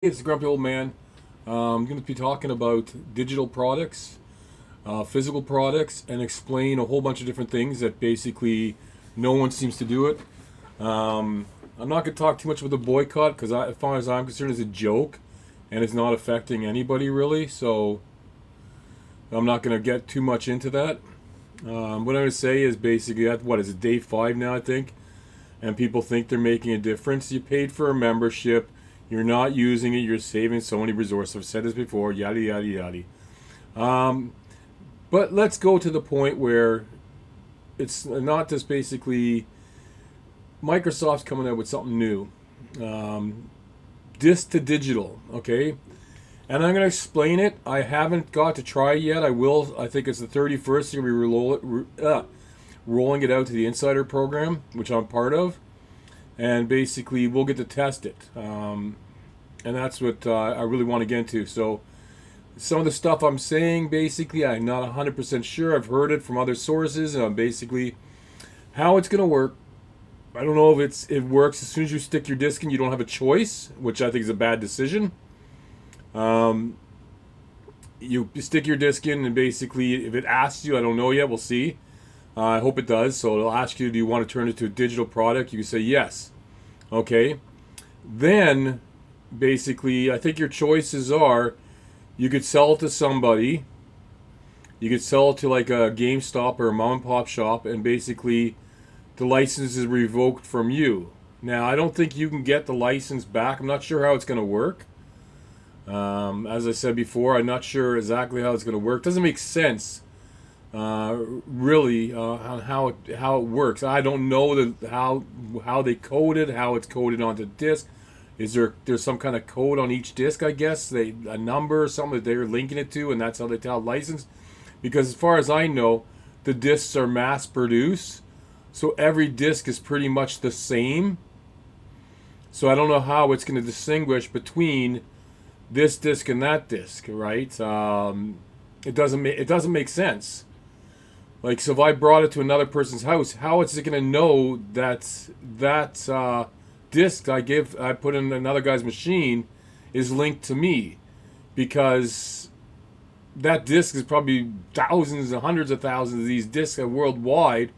It's the Grumpy Old Man. I'm going to be talking about digital products, physical products, and explain a whole bunch of different things that basically no one seems to do it. I'm not going to talk too much about the boycott because, as far as I'm concerned, it's a joke and it's not affecting anybody really. So I'm not going to get too much into that. What I'm going to say is basically, what is it, day 5 now, I think? And people think they're making a difference. You paid for a membership. You're not using it. You're saving so many resources. I've said this before. Yada yada yada. Um, but let's go to the point where it's not just basically Microsoft's coming out with something new. Um, Disc to digital, okay? And I'm going to explain it. I haven't got to try it yet. I will. I think it's the 31st. You're going to be rolling it out to the Insider program, which I'm part of. And basically, we'll get to test it. And that's what I really want to get into. So, some of the stuff I'm saying, basically, I'm not 100% sure. I've heard it from other sources. Basically, how it's going to work. I don't know if it works as soon as you stick your disc in. You don't have a choice, which I think is a bad decision. Um, you stick your disc in, and basically, if it asks you, I don't know yet. We'll see. I hope it does. So it'll ask you, do you want to turn it to a digital product? You can say yes. Okay. Then, basically, I think your choices are you could sell it to somebody. You could sell it to like a GameStop or a mom and pop shop, and basically the license is revoked from you. Now, I don't think you can get the license back. I'm not sure how it's going to work. As I said before, I'm not sure exactly how it's going to work. Doesn't make sense, really, on how it works. I don't know how they code it, how it's coded onto disk. There's some kind of code on each disk? I guess a number or something that they're linking it to, and that's how they tell license. Because as far as I know, the discs are mass produced, so every disc is pretty much the same. So I don't know how it's going to distinguish between this disc and that disc, right? It doesn't make sense. Like, so if I brought it to another person's house, how is it going to know that disc I put in another guy's machine is linked to me? Because that disc is probably thousands and hundreds of thousands of these discs worldwide.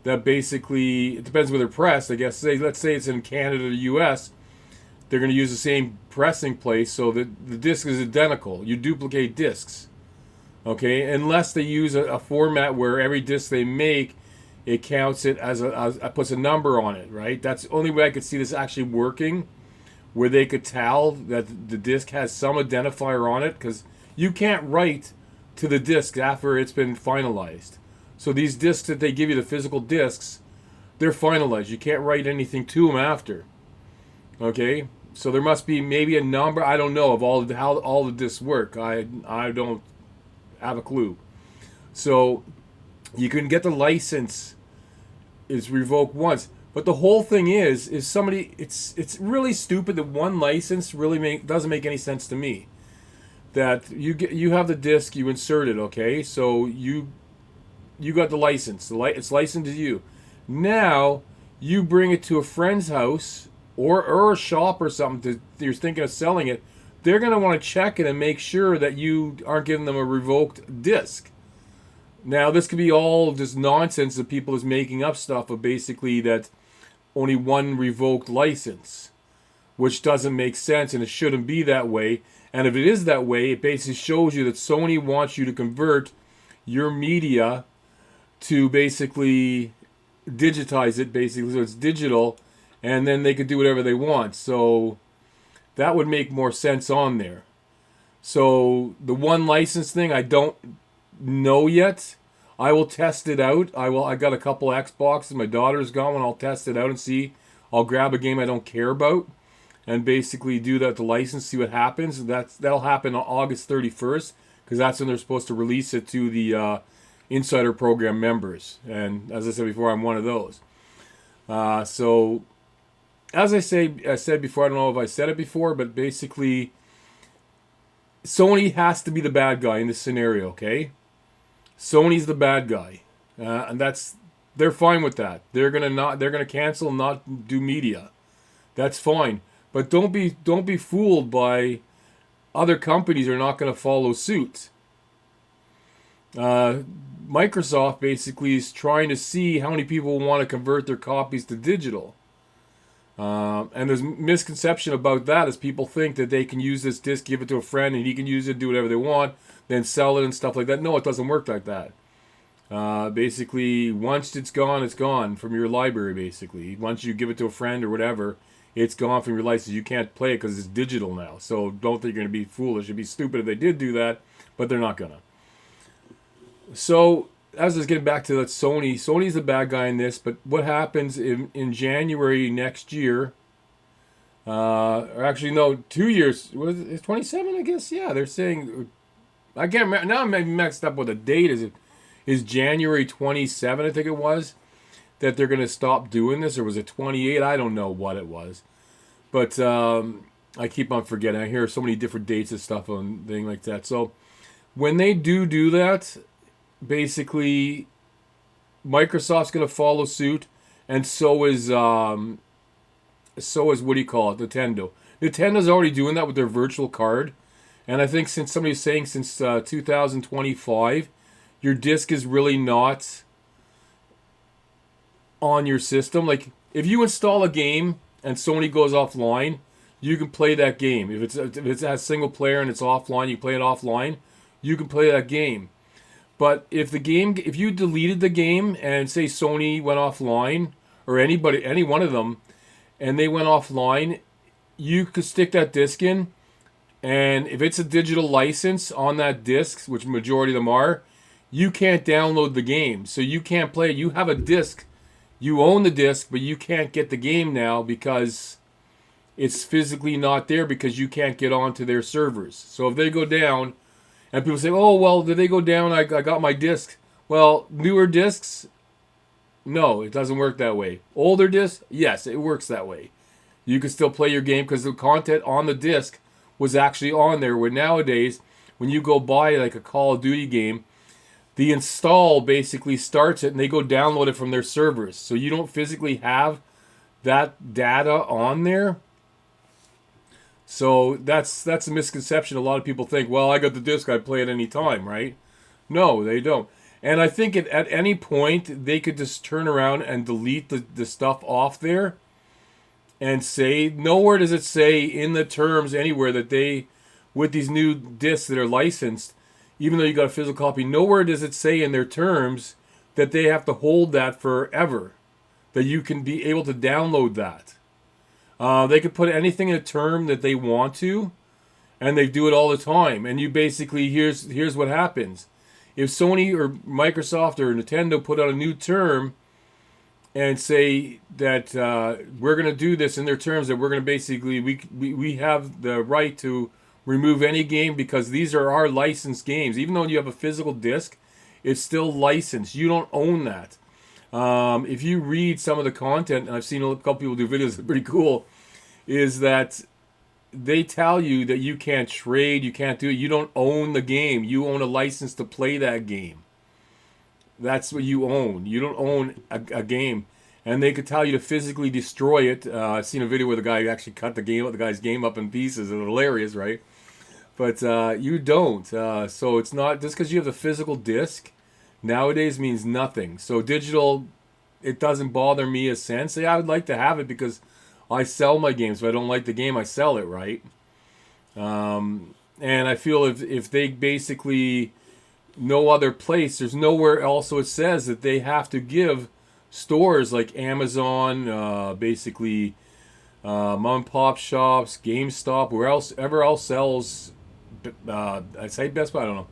That basically, it depends where they're pressed. I guess let's say it's in Canada or U.S. They're going to use the same pressing place, so that the disc is identical. You duplicate discs, okay? Unless they use a format where every disc they make, it counts it as puts a number on it, right? That's the only way I could see this actually working, where they could tell that the disc has some identifier on it, because you can't write to the disc after it's been finalized. So these discs that they give you, the physical discs, they're finalized. You can't write anything to them after. Okay, so there must be maybe a number. I don't know of how all the discs work. I don't have a clue. So you can get the license. It's revoked once, but the whole thing is somebody. It's really stupid that one license really doesn't make any sense to me. That you have the disc, you insert it. Okay, so you got the license. It's licensed to you. Now you bring it to a friend's house or a shop or something you're thinking of selling it. They're going to want to check it and make sure that you aren't giving them a revoked disc. Now, this could be all just nonsense that people is making up stuff of basically that only one revoked license, which doesn't make sense, and it shouldn't be that way. And if it is that way, it basically shows you that Sony wants you to convert your media to basically digitize it, basically, so it's digital, and then they could do whatever they want. So that would make more sense on there. So the one license thing, I don't know yet. I will test it out. I got a couple Xboxes. My daughter's got one. I'll test it out and see. I'll grab a game I don't care about and basically do that to license, see what happens. That'll happen on August 31st because that's when they're supposed to release it to the Insider Program members. And as I said before, I'm one of those. So, as I said before, I don't know if I said it before, but basically, Sony has to be the bad guy in this scenario, okay? Sony's the bad guy. And they're fine with that. They're gonna cancel and not do media. That's fine. But don't be fooled by other companies are not going to follow suit. Uh, Microsoft basically is trying to see how many people want to convert their copies to digital. And there's misconception about that as people think that they can use this disc, give it to a friend, and he can use it, do whatever they want, then sell it and stuff like that. No, it doesn't work like that. Basically, once it's gone from your library, basically. Once you give it to a friend or whatever, it's gone from your license. You can't play it because it's digital now. So don't think you're going to be foolish. It'd be stupid if they did do that, but they're not going to. So, as I was getting back to that Sony's the bad guy in this, but what happens in January next year, or actually, no, 2 years, what is it, it's 27, I guess? Yeah, they're saying, I can't remember, now I'm mixed up with the date. Is January 27, I think it was, that they're going to stop doing this, or was it 28? I don't know what it was. But I keep on forgetting. I hear so many different dates and stuff and things like that. So when they do that, basically Microsoft's going to follow suit, and so is what do you call it, Nintendo. Nintendo's already doing that with their virtual card, and I think since somebody's saying since 2025, your disc is really not on your system. Like if you install a game and Sony goes offline, you can play that game. If it has single player and it's offline, you play it offline. You can play that game. But if you deleted the game and say Sony went offline, or anybody, any one of them, and they went offline, you could stick that disc in, and if it's a digital license on that disc, which majority of them are, you can't download the game, so you can't play it. You have a disc, you own the disc, but you can't get the game now because it's physically not there because you can't get onto their servers. So if they go down, and people say, oh, well, did they go down? I got my disc. Well, newer discs, no, it doesn't work that way. Older discs, yes, it works that way. You can still play your game because the content on the disc was actually on there. Where nowadays, when you go buy like a Call of Duty game, the install basically starts it and they go download it from their servers. So you don't physically have that data on there. So that's a misconception. A lot of people think, well, I got the disc, I play it any time, right? No, they don't. And I think at any point they could just turn around and delete the stuff off there and say, nowhere does it say in the terms anywhere that they, with these new discs that are licensed, even though you got a physical copy, nowhere does it say in their terms that they have to hold that forever, that you can be able to download that. They could put anything in a term that they want to, and they do it all the time. And you basically, here's what happens. If Sony or Microsoft or Nintendo put out a new term and say that we're going to do this in their terms, that we're going to basically, we have the right to remove any game because these are our licensed games. Even though you have a physical disc, it's still licensed. You don't own that. If you read some of the content, and I've seen a couple people do videos that are pretty cool, is that they tell you that you can't trade, you can't do it. You don't own the game. You own a license to play that game. That's what you own. You don't own a game. And they could tell you to physically destroy it. I've seen a video where the guy actually cut the guy's game up in pieces. It's hilarious, right? But you don't. So it's not, just because you have the physical disc, nowadays means nothing. So digital, it doesn't bother me a cent. Say I would like to have it because I sell my games. If I don't like the game, I sell it, right? And I feel if they basically, no other place, there's nowhere else it says that they have to give stores like Amazon, basically mom and pop shops, GameStop, wherever else sells, I say Best Buy, I don't know.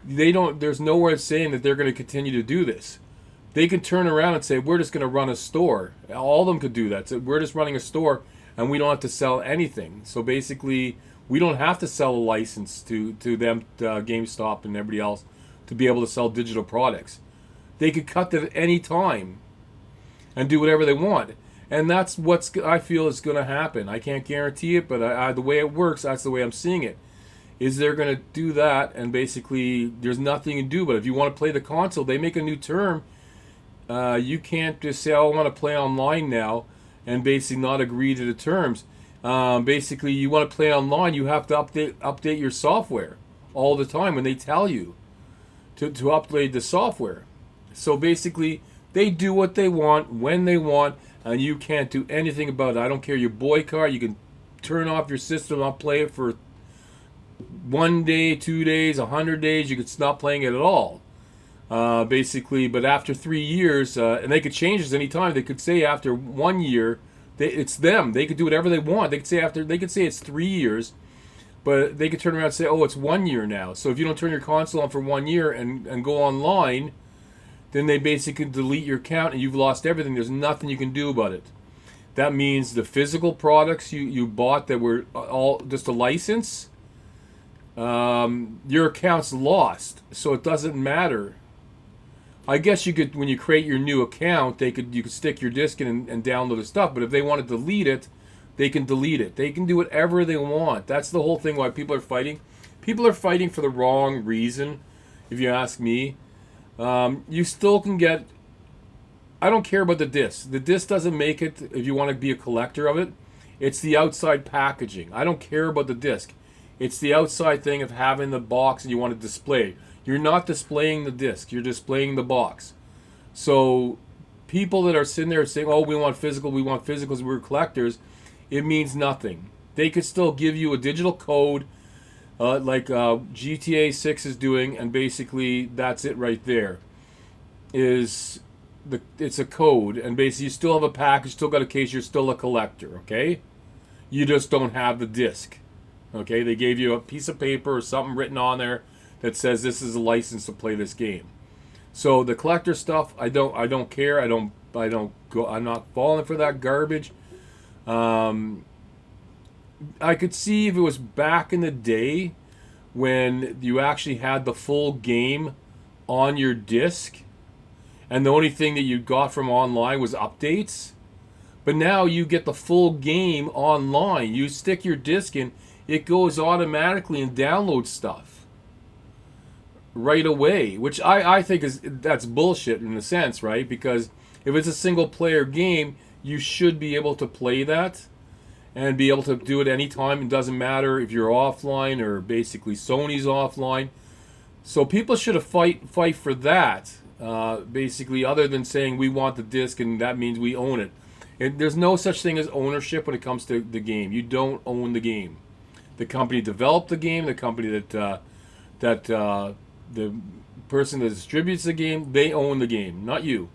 They don't. There's nowhere saying that they're going to continue to do this. They can turn around and say, we're just going to run a store. All of them could do that. So we're just running a store and we don't have to sell anything. So basically, we don't have to sell a license to them, GameStop and everybody else, to be able to sell digital products. They could cut that at any time and do whatever they want. And that's what I feel is going to happen. I can't guarantee it, but the way it works, that's the way I'm seeing it. Is they're going to do that, and basically there's nothing you can do. But if you want to play the console, they make a new term. You can't just say, oh, I want to play online now, and basically not agree to the terms. Basically, you want to play online, you have to update your software all the time when they tell you to upgrade the software. So basically, they do what they want when they want, and you can't do anything about it. I don't care. You boycott. You can turn off your system, not play it for 1 day, 2 days, 100 days. You could stop playing it at all. Basically, but after 3 years, and they could change this anytime. They could say after 1 year, it's them. They could do whatever they want. They could say it's 3 years, but they could turn around and say, oh, it's 1 year now. So if you don't turn your console on for 1 year and go online, then they basically delete your account and you've lost everything. There's nothing you can do about it. That means the physical products you bought that were all just a license, your account's lost. So it doesn't matter. I guess you could, when you create your new account, you could stick your disc in and download the stuff. But if they want to delete it, they can delete it. They can do whatever they want. That's the whole thing why people are fighting. People are fighting for the wrong reason, if you ask me. You still can get... I don't care about the disc. The disc doesn't make it if you want to be a collector of it. It's the outside packaging. I don't care about the disc. It's the outside thing of having the box and you want to display. You're not displaying the disc. You're displaying the box. So people that are sitting there saying, oh, we want physical because we're collectors, it means nothing. They could still give you a digital code like GTA 6 is doing, and basically that's it right there. It's a code, and basically you still have a package, still got a case, you're still a collector, okay? You just don't have the disc. Okay, they gave you a piece of paper or something written on there that says this is a license to play this game. So the collector stuff, I don't care. I'm not falling for that garbage. I could see if it was back in the day when you actually had the full game on your disc and the only thing that you got from online was updates. But now you get the full game online. You stick your disc in, it goes automatically and downloads stuff right away, which I think that's bullshit in a sense, right? Because if it's a single player game, you should be able to play that and be able to do it anytime. It doesn't matter if you're offline or basically Sony's offline. So people should have fight for that, basically, other than saying we want the disc and that means we own it. There's no such thing as ownership when it comes to the game. You don't own the game. The company developed the game. The company that the person that distributes the game, they own the game, not you.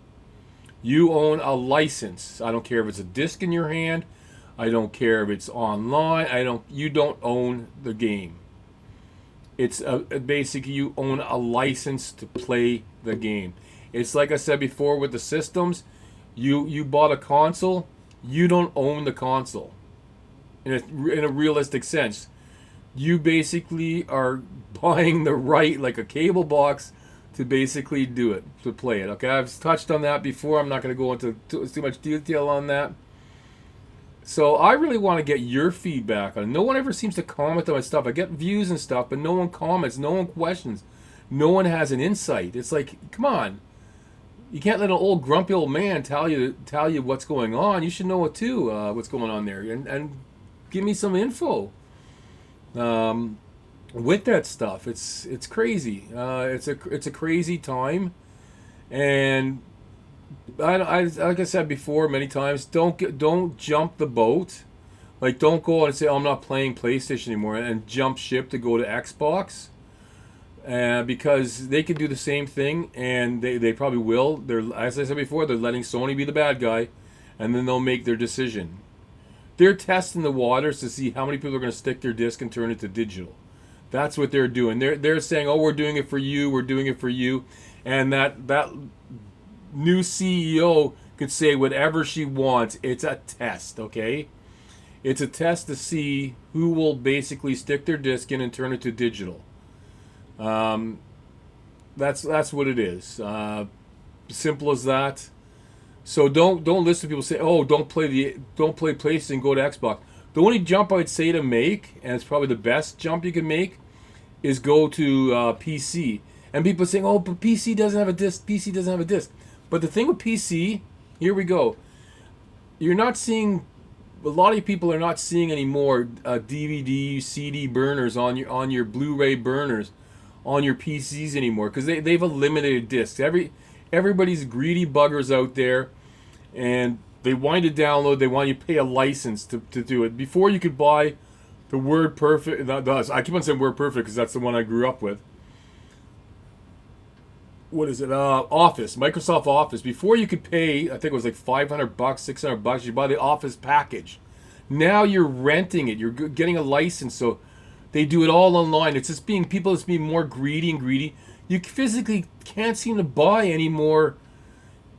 You own a license. I don't care if it's a disc in your hand. I don't care if it's online. You don't own the game. It's basically you own a license to play the game. It's like I said before with the systems. You bought a console. You don't own the console. In a realistic sense, you basically are buying the right, like a cable box, to basically do it, to play it. Okay, I've touched on that before. I'm not going to go into too much detail on that. So I really want to get your feedback on it. No one ever seems to comment on my stuff. I get views and stuff, but no one comments, no one questions, no one has an insight. It's like, come on. You can't let an old grumpy old man tell you what's going on. You should know it too, what's going on there, and give me some info with that stuff. It's crazy. It's a crazy time, and I like I said before many times, don't jump the boat. Like, don't go and say, oh, I'm not playing PlayStation anymore, and jump ship to go to Xbox. Because they could do the same thing, and they probably will. As I said before, they're letting Sony be the bad guy, and then they'll make their decision. They're testing the waters to see how many people are going to stick their disc and turn it to digital. That's what they're doing. They're saying, oh, we're doing it for you, and that new CEO could say whatever she wants. It's a test, okay? It's a test to see who will basically stick their disc in and turn it to digital. That's what it is. Simple as that. So don't listen to people say, oh, don't play PlayStation, go to Xbox. The only jump I'd say to make, and it's probably the best jump you can make, is go to PC. And people saying, oh, but PC doesn't have a disc. PC doesn't have a disc. But the thing with PC, here we go. You're not seeing a lot of people are not seeing anymore DVD, CD burners on your Blu-ray burners on your PCs anymore because they've eliminated discs. Everybody's greedy buggers out there, and they want you to download. They want you to pay a license to do it. Before you could buy the Word Perfect. I keep on saying Word Perfect because that's the one I grew up with. What is it? Office, Microsoft Office. Before you could pay, I think it was like $500, $600. You buy the Office package. Now you're renting it. You're getting a license, so they do it all online. It's just people just being more greedy and greedy. You physically can't seem to buy any more.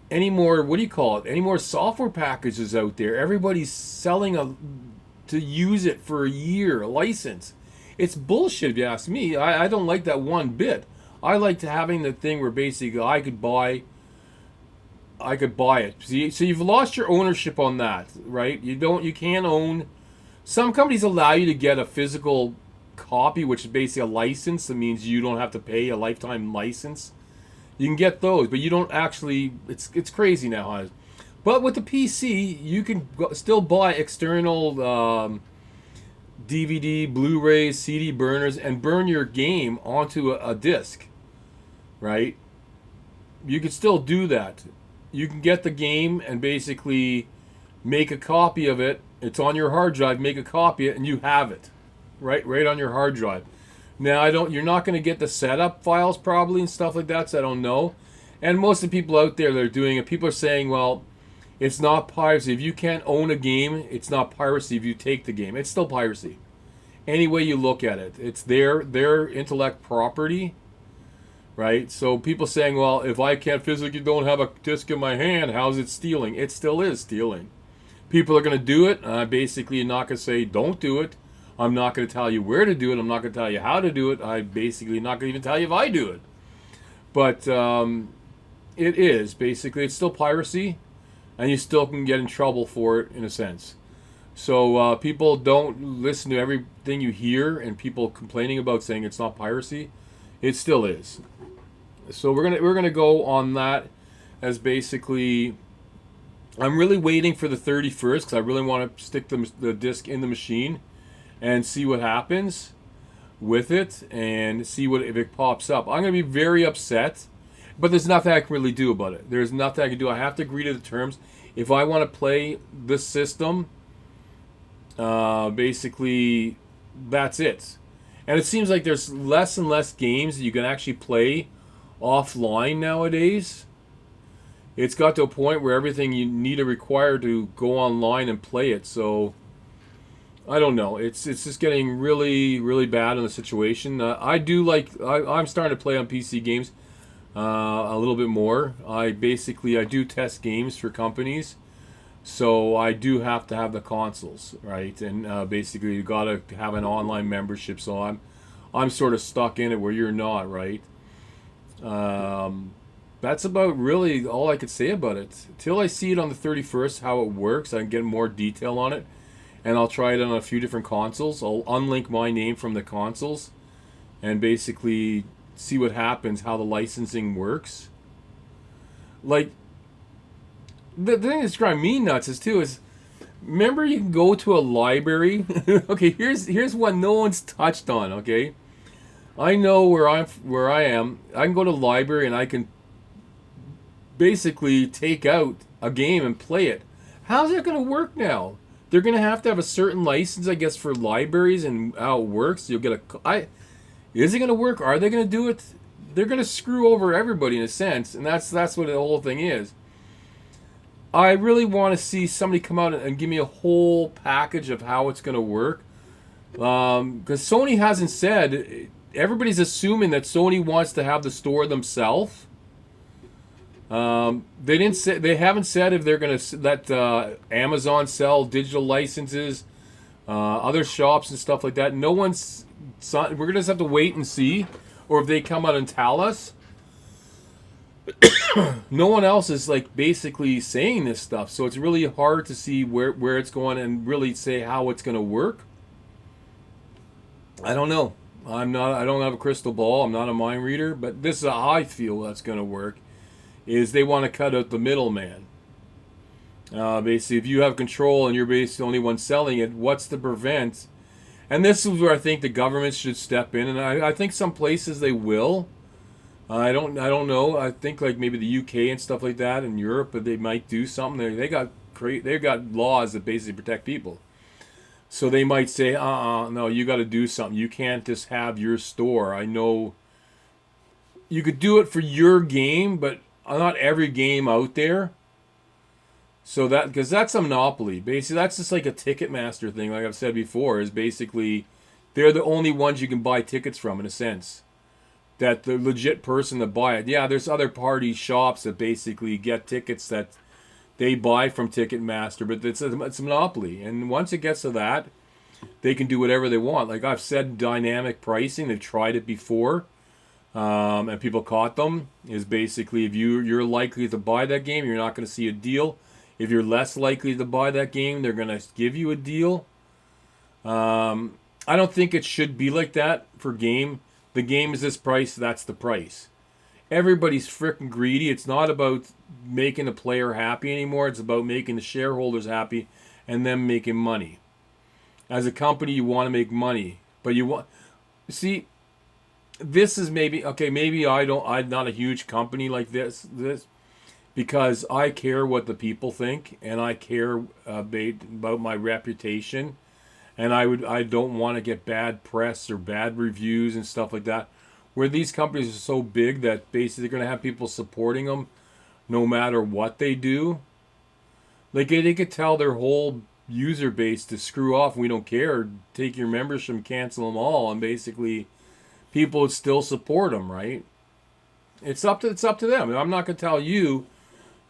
What do you call it? Any more software packages out there? Everybody's selling to use it for a year, a license. It's bullshit if you ask me. I don't like that one bit. I liked having the thing where basically I could buy it. See, so you've lost your ownership on that, right? You can't own. Some companies allow you to get a physical copy, which is basically a license. That means you don't have to pay a lifetime license. You can get those, but you don't actually. It's crazy now, huh? But with the PC, you can still buy external DVD, Blu-rays, CD burners, and burn your game onto a disc, right? You can still do that. You can get the game and basically make a copy of it. It's on your hard drive. Make a copy of it, and you have it, right on your hard drive. Now you're not going to get the setup files probably and stuff like that. So I don't know. And most of the people out there that are doing it, people are saying, well, it's not piracy. If you can't own a game, it's not piracy if you take the game. It's still piracy. Any way you look at it. It's their intellect property, right? So people saying, well, if I can't physically don't have a disc in my hand, how's it stealing? It still is stealing. People are going to do it. Basically, not going to say, don't do it. I'm not going to tell you where to do it. I'm not going to tell you how to do it. I basically not going to even tell you if I do it. But it is. Basically, it's still piracy. And you still can get in trouble for it in a sense. So people don't listen to everything you hear, and people complaining about saying it's not piracy. It still is. So we're gonna go on that as basically. I'm really waiting for the 31st because I really want to stick the disc in the machine and see what happens with it and see if it pops up. I'm gonna be very upset. But there's nothing I can really do about it. There's nothing I can do. I have to agree to the terms. If I want to play this system, basically, that's it. And it seems like there's less and less games that you can actually play offline nowadays. It's got to a point where everything you need to require to go online and play it. So, I don't know. It's just getting really, really bad in the situation. I'm starting to play on PC games. A little bit more. I do test games for companies, so I do have to have the consoles, right? And basically you got to have an online membership. So I'm sort of stuck in it where you're not, right? That's about really all I could say about it. Till I see it on the 31st, how it works, I can get more detail on it, and I'll try it on a few different consoles. I'll unlink my name from the consoles, and basically see what happens, how the licensing works. Like, the thing that's driving me nuts is remember you can go to a library. Okay, here's one no one's touched on. Okay, I know where I am. I can go to the library and I can basically take out a game and play it. How's that going to work now? They're going to have a certain license, I guess, for libraries and how it works. You'll get Is it going to work? Are they going to do it? They're going to screw over everybody in a sense, and that's what the whole thing is. I really want to see somebody come out and give me a whole package of how it's going to work, because Sony hasn't said. Everybody's assuming that Sony wants to have the store themselves. They haven't said if they're going to let Amazon sell digital licenses, other shops and stuff like that. No one's. We're going to just have to wait and see, or if they come out and tell us. No one else is basically saying this stuff, so it's really hard to see where it's going and really say how it's going to work. I don't know. I don't have a crystal ball. I'm not a mind reader, but this is how I feel that's going to work. Is they want to cut out the middleman. Basically, if you have control and you're basically the only one selling it, what's to prevent? And this is where I think the government should step in, and I think some places they will. I don't know. I think like maybe the UK and stuff like that in Europe, but they might do something. They got laws that basically protect people. So they might say, no, you got to do something. You can't just have your store. I know you could do it for your game, but not every game out there. So that because that's a monopoly. Basically, that's just like a Ticketmaster thing. Like I've said before, is basically they're the only ones you can buy tickets from in a sense. That the legit person that buy it. Yeah, there's other party shops that basically get tickets that they buy from Ticketmaster, but it's a monopoly. And once it gets to that, they can do whatever they want. Like I've said, dynamic pricing. They've tried it before, and people caught them. Is basically if you're likely to buy that game, you're not going to see a deal. If you're less likely to buy that game, they're going to give you a deal. I don't think it should be like that for game. The game is this price, that's the price. Everybody's freaking greedy. It's not about making the player happy anymore. It's about making the shareholders happy and them making money. As a company, you want to make money, but you want see. This is maybe okay. Maybe I'm not a huge company like this because I care what the people think and I care about my reputation, and I don't want to get bad press or bad reviews and stuff like that. Where these companies are so big that basically they're going to have people supporting them no matter what they do. Like they could tell their whole user base to screw off. We don't care. Take your membership, cancel them all, and basically people would still support them, right? It's up to them. I'm not going to tell you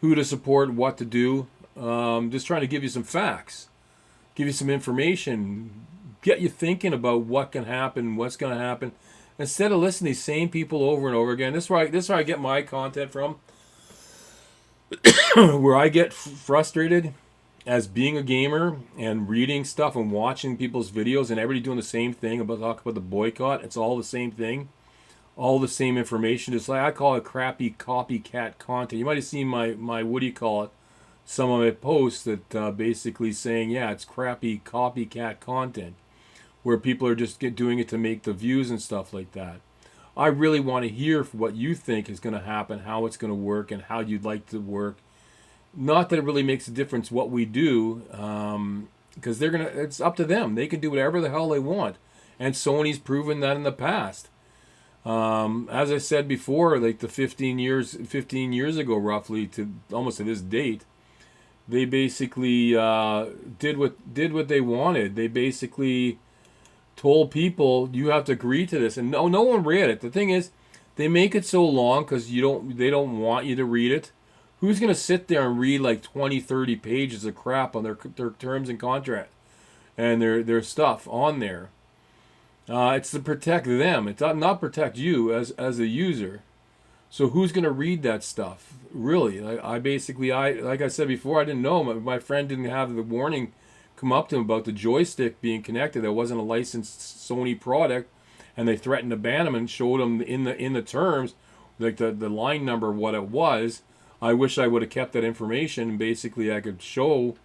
who to support, what to do. Just trying to give you some facts, give you some information, get you thinking about what can happen, what's going to happen, instead of listening to these same people over and over again. This is where I get my content from, where I get frustrated as being a gamer and reading stuff and watching people's videos and everybody doing the same thing about talk about the boycott. It's all the same thing, all the same information. It's like I call it crappy copycat content. You might have seen my what do you call it? Some of my posts that basically saying it's crappy copycat content, where people are just doing it to make the views and stuff like that. I really want to hear what you think is going to happen, how it's going to work, and how you'd like to work. Not that it really makes a difference what we do, because it's up to them. They can do whatever the hell they want, and Sony's proven that in the past. As I said before, like the 15 years ago, roughly to almost to this date, they basically did what they wanted. They basically told people you have to agree to this, and no one read it. The thing is, they make it so long because they don't want you to read it. Who's going to sit there and read like 20, 30 pages of crap on their terms and contract and their stuff on there? It's to protect them. It's not protect you as a user. So who's going to read that stuff? Really? Like I said before, I didn't know. My friend didn't have the warning come up to him about the joystick being connected. That wasn't a licensed Sony product, and they threatened to ban him and showed him in the terms, like the line number, what it was. I wish I would have kept that information, and basically I could show,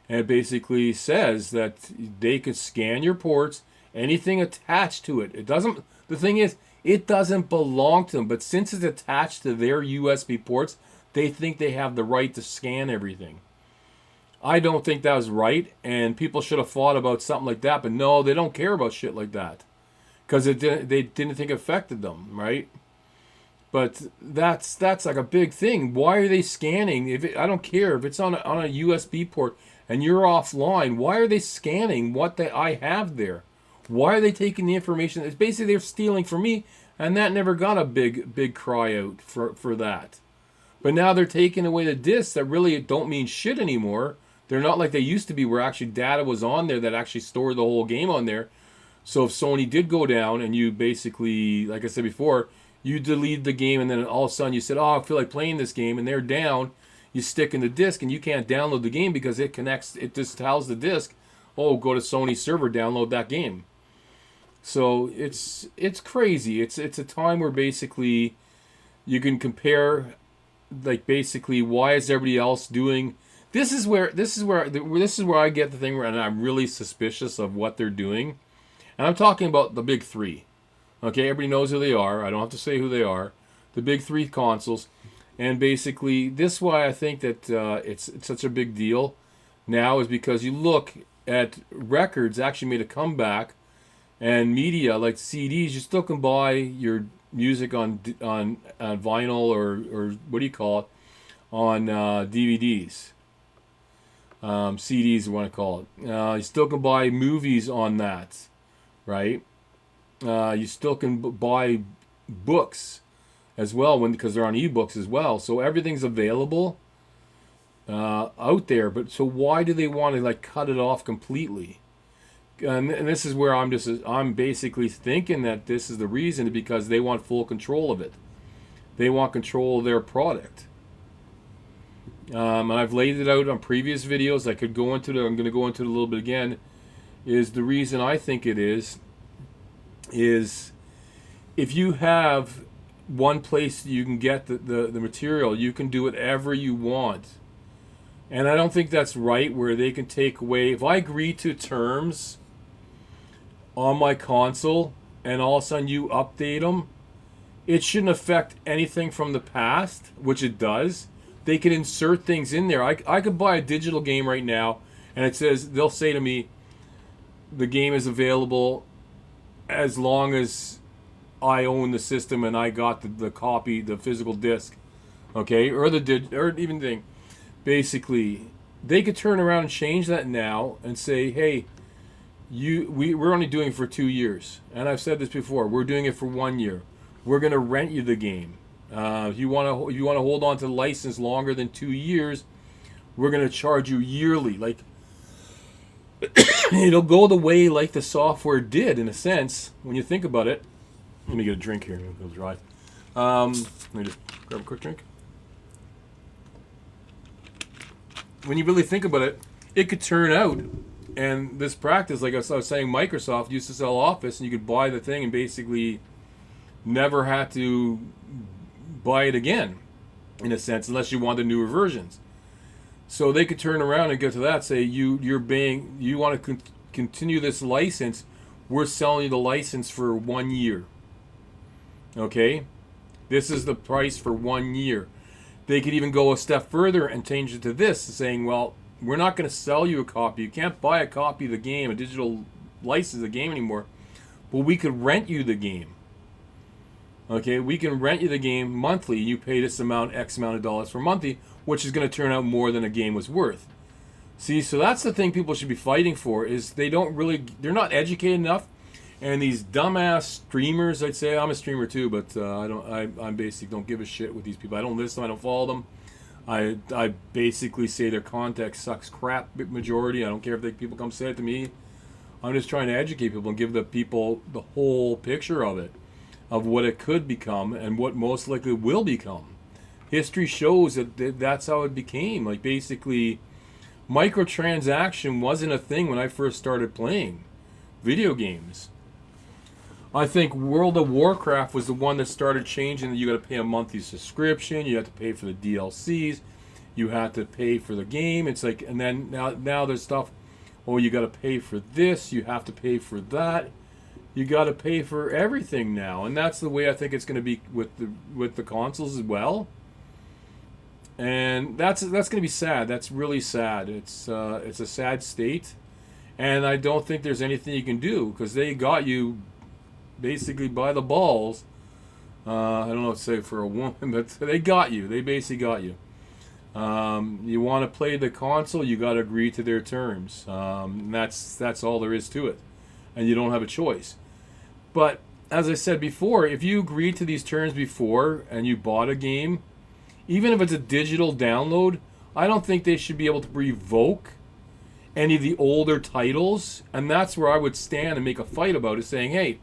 and it basically says that they could scan your ports, anything attached to it. It doesn't. The thing is, it doesn't belong to them, but since it's attached to their USB ports, they think they have the right to scan everything. I don't think that was right, and people should have fought about something like that, but no, they don't care about shit like that because they didn't think it affected them, right? But that's like a big thing. Why are they scanning? I don't care if it's on a USB port and you're offline. Why are they scanning what I have there? Why are they taking the information? It's basically they're stealing from me, and that never got a big cry out for that. But now they're taking away the discs that really don't mean shit anymore. They're not like they used to be, where actually data was on there that actually stored the whole game on there. So if Sony did go down and you basically, like I said before, you delete the game and then all of a sudden you said, I feel like playing this game, and they're down, you stick in the disc and you can't download the game because it just tells the disc, go to Sony's server, download that game. So it's crazy. It's a time where basically you can compare, like basically why is everybody else doing this is where I get the thing where, and I'm really suspicious of what they're doing, and I'm talking about the big three. Okay, everybody knows who they are. I don't have to say who they are. The big three consoles, and basically, this is why I think that it's such a big deal now is because you look at records actually made a comeback, and media like CDs. You still can buy your music on vinyl or what do you call it on DVDs. CDs, you want to call it. You still can buy movies on that, right? You still can buy books as well because they're on ebooks as well. So everything's available out there. But so why do they want to like cut it off completely? And this is where I'm basically thinking that this is the reason because they want full control of it. They want control of their product. And I've laid it out on previous videos. I'm going to go into it a little bit again. Is the reason I think it is if you have one place you can get the material, you can do whatever you want. And I don't think that's right where they can take away. If I agree to terms on my console and all of a sudden you update them, it shouldn't affect anything from the past, which it does. They can insert things in there. I could buy a digital game right now and it says, they'll say to me, the game is available as long as I own the system and I got the copy, the physical disc, okay, or even thing. Basically, they could turn around and change that now and say, "Hey, we're only doing it for 2 years." And I've said this before. We're doing it for 1 year. We're going to rent you the game. If you want to hold on to the license longer than 2 years, we're going to charge you yearly. Like it'll go the way like the software did in a sense when you think about it. Let me get a drink here. It'll dry. Let me just grab a quick drink. When you really think about it, it could turn out, and this practice, like I was saying, Microsoft used to sell Office, and you could buy the thing and basically never had to buy it again, in a sense, unless you wanted newer versions. So they could turn around and go to that, say you want to continue this license, we're selling you the license for 1 year. Okay? This is the price for 1 year. They could even go a step further and change it to this, saying, well, we're not going to sell you a copy. You can't buy a copy of the game, a digital license of the game anymore, but we could rent you the game. Okay, we can rent you the game monthly. You pay this amount, X amount of dollars for monthly, which is going to turn out more than a game was worth. See, so that's the thing people should be fighting for, is they're not educated enough. And these dumbass streamers, I'd say, I'm a streamer too, but I basically don't give a shit with these people. I don't listen, I don't follow them. I basically say their content sucks crap, majority. I don't care if people come say it to me. I'm just trying to educate people and give the people the whole picture of it, of what it could become and what most likely will become. History shows that that's how it became. Like basically, microtransaction wasn't a thing when I first started playing video games. I think World of Warcraft was the one that started changing. You got to pay a monthly subscription. You have to pay for the DLCs. You have to pay for the game. It's like, and then now there's stuff. Oh, you got to pay for this. You have to pay for that. You got to pay for everything now, and that's the way I think it's going to be with the consoles as well. And that's going to be sad. That's really sad. It's a sad state, and I don't think there's anything you can do because they got you basically by the balls. I don't know what to say for a woman, but they got you. They basically got you. You want to play the console, you got to agree to their terms. And that's all there is to it, and you don't have a choice. But as I said before, if you agreed to these terms before and you bought a game, even if it's a digital download, I don't think they should be able to revoke any of the older titles. And that's where I would stand and make a fight about it, saying, hey,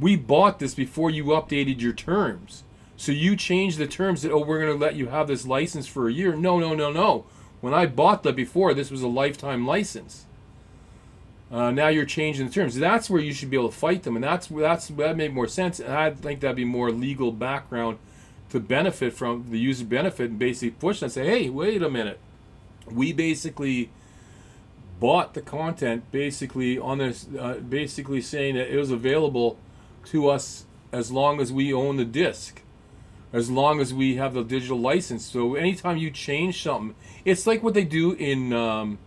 we bought this before you updated your terms. So you changed the terms that, oh, we're going to let you have this license for a year. No. When I bought that before, this was a lifetime license. Now you're changing the terms. That's where you should be able to fight them. And that made more sense. And I think that'd be more legal background to benefit from the user benefit and basically push and say, hey, wait a minute. We basically bought the content basically on this, basically saying that it was available to us as long as we own the disc, as long as we have the digital license. So anytime you change something, it's like what they do in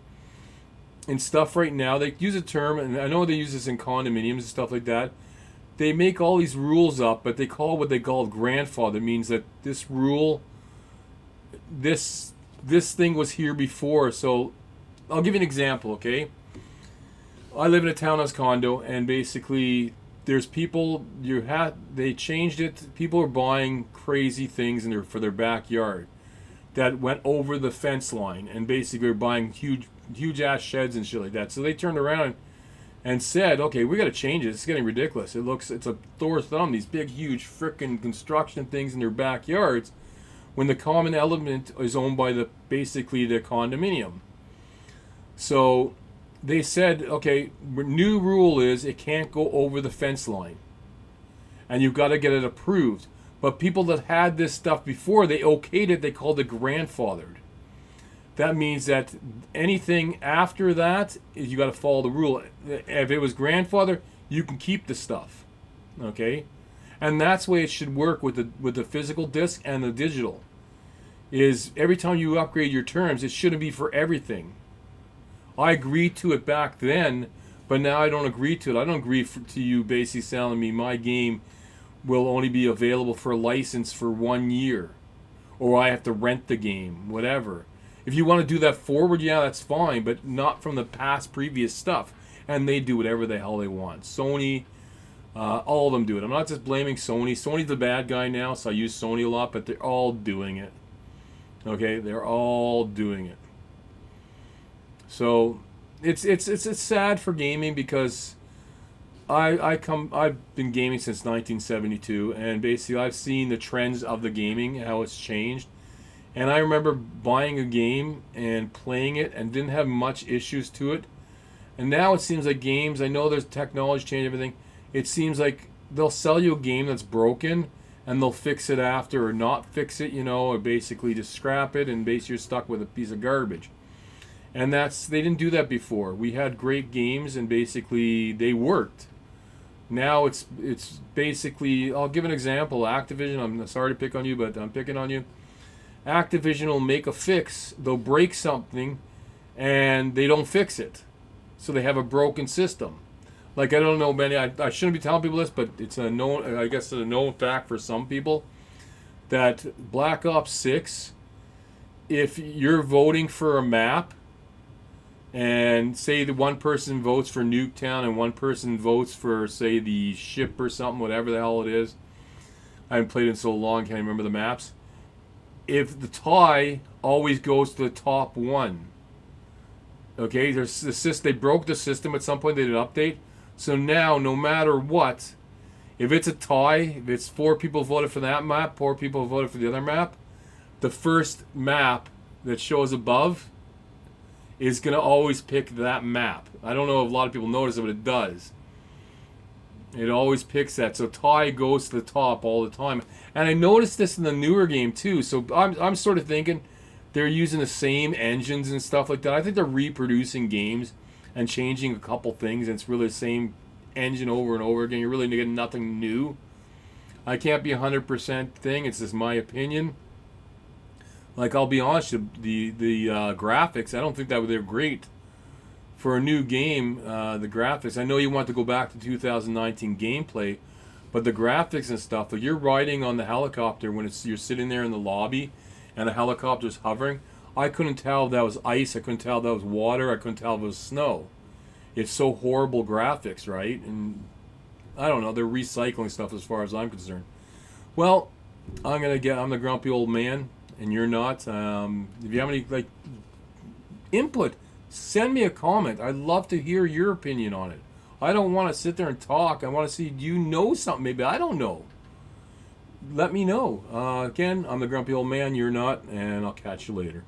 stuff right now. They use a term, and I know they use this in condominiums and stuff like that. They make all these rules up, but they call what they call grandfather. It means that this rule, this thing was here before. So I'll give you an example, okay? I live in a townhouse condo, and basically there's people, they changed it. People are buying crazy things for their backyard that went over the fence line, and basically are buying huge ass sheds and shit like that. So they turned around and said, okay, we got to change it. It's getting ridiculous. It's a Thor's thumb, these big, huge frickin' construction things in their backyards, when the common element is owned by basically the condominium. So they said, okay, new rule is it can't go over the fence line, and you've got to get it approved. But people that had this stuff before, they okayed it. They called it grandfathered. That means that anything after that, you got to follow the rule. If it was grandfather, you can keep the stuff, okay? And that's the way it should work with the physical disc and the digital. Is every time you upgrade your terms, it shouldn't be for everything. I agreed to it back then, but now I don't agree to it. I don't agree to you basically telling me my game will only be available for a license for 1 year, or I have to rent the game, whatever. If you want to do that forward, yeah, that's fine, but not from the past previous stuff. And they do whatever the hell they want. Sony, all of them do it. I'm not just blaming Sony. Sony's the bad guy now, so I use Sony a lot, but they're all doing it. Okay, they're all doing it. So it's sad for gaming, because I've been gaming since 1972, and basically I've seen the trends of the gaming, how it's changed. And I remember buying a game and playing it and didn't have much issues to it. And now it seems like games, I know there's technology change, everything. It seems like they'll sell you a game that's broken and they'll fix it after, or not fix it, or basically just scrap it, and basically you're stuck with a piece of garbage. And they didn't do that before. We had great games and basically they worked. Now it's basically, I'll give an example. Activision, I'm sorry to pick on you, but I'm picking on you. Activision will make a fix, they'll break something, and they don't fix it. So they have a broken system. Like, I don't know many, I shouldn't be telling people this, but it's a known, I guess it's a known fact for some people, that Black Ops 6, if you're voting for a map, and say the one person votes for Nuketown and one person votes for, say, the ship or something, whatever the hell it is. I haven't played it in so long, can't remember the maps. If the tie always goes to the top one. Okay, they broke the system at some point, they did an update. So now, no matter what, if it's a tie, if it's 4 people voted for that map, 4 people voted for the other map, the first map that shows above is going to always pick that map. I don't know if a lot of people notice it, but it does. It always picks that. So tie goes to the top all the time. And I noticed this in the newer game too. So I'm sort of thinking they're using the same engines and stuff like that. I think they're reproducing games and changing a couple things, and it's really the same engine over and over again. You're really getting nothing new. I can't be 100% thing. It's just my opinion. Like, I'll be honest, the graphics, I don't think that they're great for a new game. The graphics, I know you want to go back to 2019 gameplay, but the graphics and stuff, like you're riding on the helicopter when you're sitting there in the lobby and the helicopter's hovering, I couldn't tell if that was ice, I couldn't tell if that was water, I couldn't tell if it was snow. It's so horrible graphics, right? And I don't know, they're recycling stuff as far as I'm concerned. Well, I'm the grumpy old man, and you're not. If you have any input, send me a comment. I'd love to hear your opinion on it. I don't want to sit there and talk. I want to see, do you know something? Maybe I don't know. Let me know. Again, I'm the grumpy old man. You're not, and I'll catch you later.